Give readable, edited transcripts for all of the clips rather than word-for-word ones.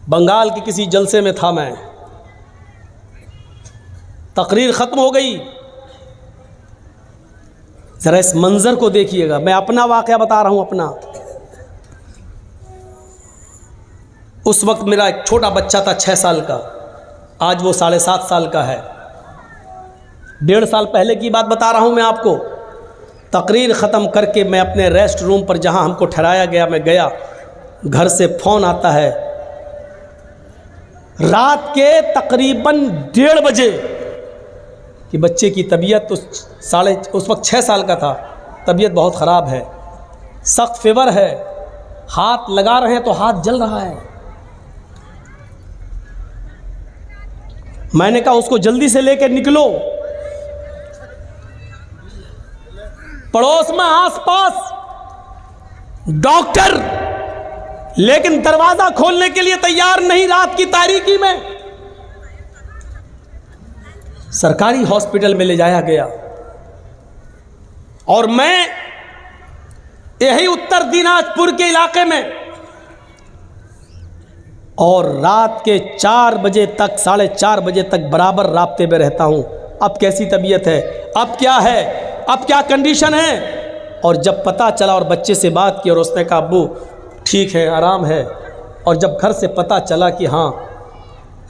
बंगाल के किसी जलसे में था मैं, तकरीर ख़त्म हो गई। ज़रा इस मंज़र को देखिएगा, मैं अपना वाक़या बता रहा हूँ अपना। उस वक्त मेरा एक छोटा बच्चा था 6 साल का, आज वो 7.5 साल का है। 1.5 साल पहले की बात बता रहा हूँ मैं आपको। तकरीर ख़त्म करके मैं अपने रेस्ट रूम पर जहाँ हमको ठहराया गया मैं गया, घर से फ़ोन आता है रात के तकरीबन 1:30 बजे कि बच्चे की तबीयत तो उस वक्त 6 साल का था, तबीयत बहुत ख़राब है, सख्त फीवर है, हाथ लगा रहे हैं तो हाथ जल रहा है। मैंने कहा उसको जल्दी से लेकर निकलो। पड़ोस में आसपास डॉक्टर, लेकिन दरवाजा खोलने के लिए तैयार नहीं। रात की तारीकी में सरकारी हॉस्पिटल में ले जाया गया और मैं यही उत्तर दिनाजपुर के इलाके में, और रात के 4 बजे तक 4:30 बजे तक बराबर राब्ते में रहता हूं। अब कैसी तबीयत है, अब क्या है, अब क्या कंडीशन है। और जब पता चला और बच्चे से बात की और उसने कहा अब्बू ठीक है, आराम है, और जब घर से पता चला कि हाँ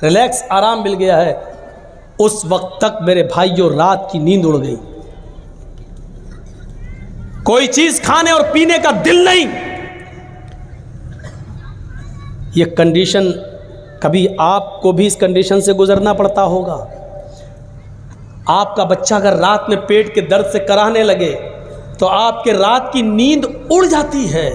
रिलैक्स, आराम मिल गया है, उस वक्त तक मेरे भाइयों रात की नींद उड़ गई। कोई चीज खाने और पीने का दिल नहीं। ये कंडीशन, कभी आपको भी इस कंडीशन से गुजरना पड़ता होगा। आपका बच्चा अगर रात में पेट के दर्द से कराहने लगे तो आपके रात की नींद उड़ जाती है,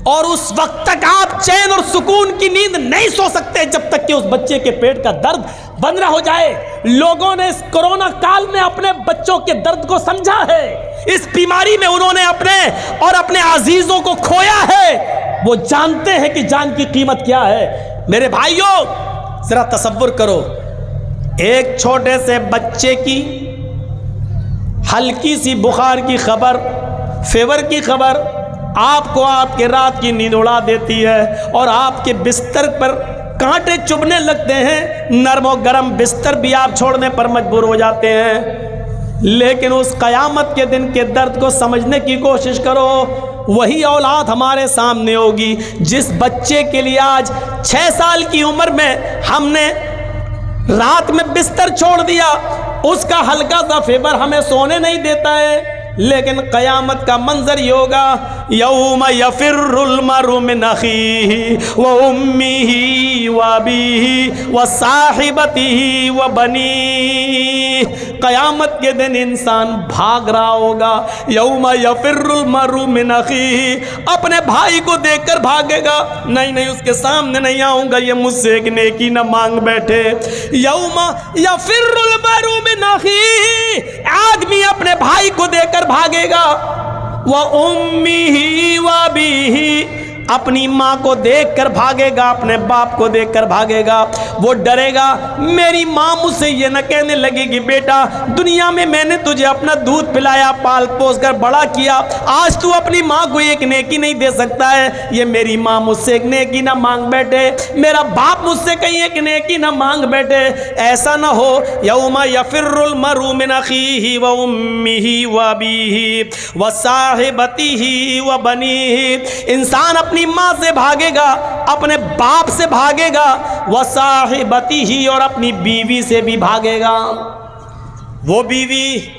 और उस वक्त तक आप चैन और सुकून की नींद नहीं सो सकते जब तक कि उस बच्चे के पेट का दर्द बंद ना हो जाए। लोगों ने इस कोरोना काल में अपने बच्चों के दर्द को समझा है। इस बीमारी में उन्होंने अपने और अपने अजीजों को खोया है। वो जानते हैं कि जान की कीमत क्या है। मेरे भाइयों जरा तसव्वुर करो, एक छोटे से बच्चे की हल्की सी बुखार की खबर, फीवर की खबर आपको आपके रात की नींद उड़ा देती है, और आपके बिस्तर पर कांटे चुभने लगते हैं। नरम और गर्म बिस्तर भी आप छोड़ने पर मजबूर हो जाते हैं। लेकिन उस क़यामत के दिन के दर्द को समझने की कोशिश करो। वही औलाद हमारे सामने होगी जिस बच्चे के लिए आज 6 साल की उम्र में हमने रात में बिस्तर छोड़ दिया। उसका हल्का सा फीवर हमें सोने नहीं देता है। लेकिन क़यामत का मंजर ये होगा, यौम यफिर्रुल मरउ मिन अखीही व उम्मिही व अबीही व साहिबतिही व बनीही। क़यामत के दिन इंसान भाग रहा होगा। यौम यफिर्रुल मरउ मिन अखीही, अपने भाई को देखकर भागेगा, नहीं नहीं उसके सामने नहीं आऊँगा, ये मुझसे एक नेकी न मांग बैठे। यौम यफिर्रुल मरउ मिन अखीही, आदमी अपने भाई को देखकर भागेगा। व उम्मिही व अबीही, अपनी माँ को देखकर भागेगा, अपने बाप को देखकर भागेगा। वो डरेगा मेरी माँ मुझसे ये न कहने लगेगी बेटा दुनिया में मैंने तुझे अपना दूध पिलाया, पाल पोस कर बड़ा किया, आज तू अपनी माँ को एक नेकी नहीं दे सकता है। ये मेरी माँ मुझसे एक नेकी ना मांग बैठे, मेरा बाप मुझसे कहीं एक नेकी ना मांग बैठे। ऐसा ना हो। यौमा यफिर्रुल मरउ मिन अखीही व उम्मिही व अबीही व साहिबतिही व बनीही, इंसान अपनी माँ से भागेगा, अपने बाप से भागेगा, व साहिबतिही, और अपनी बीवी से भी भागेगा। वो बीवी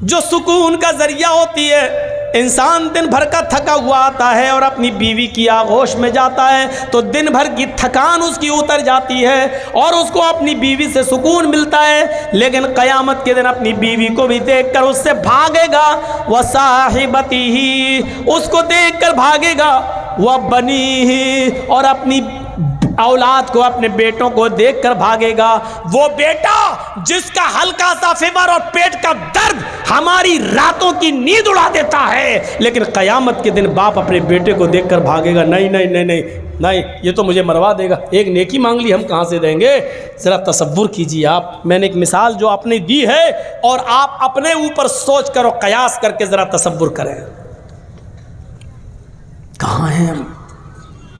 जो सुकून का जरिया होती है। इंसान दिन भर का थका हुआ आता है और अपनी बीवी की आगोश में जाता है तो दिन भर की थकान उसकी उतर जाती है और उसको अपनी बीवी से सुकून मिलता है। लेकिन क़यामत के दिन अपनी बीवी को भी देखकर उससे भागेगा। वह साहिबतिही, उसको देखकर भागेगा। वह बनीही, और अपनी औलाद को, अपने बेटों को देखकर भागेगा। वो बेटा जिसका हल्का सा फीवर और पेट का दर्द हमारी रातों की नींद उड़ा देता है, लेकिन क़यामत के दिन बाप अपने बेटे को देखकर भागेगा, नहीं नहीं नहीं नहीं नहीं, ये तो मुझे मरवा देगा, एक नेकी मांग ली हम कहाँ से देंगे। ज़रा तसव्वुर कीजिए आप, मैंने एक मिसाल जो आपने दी है और आप अपने ऊपर सोच कर और कयास करके ज़रा तसव्वुर करें। कहाँ हैं हम?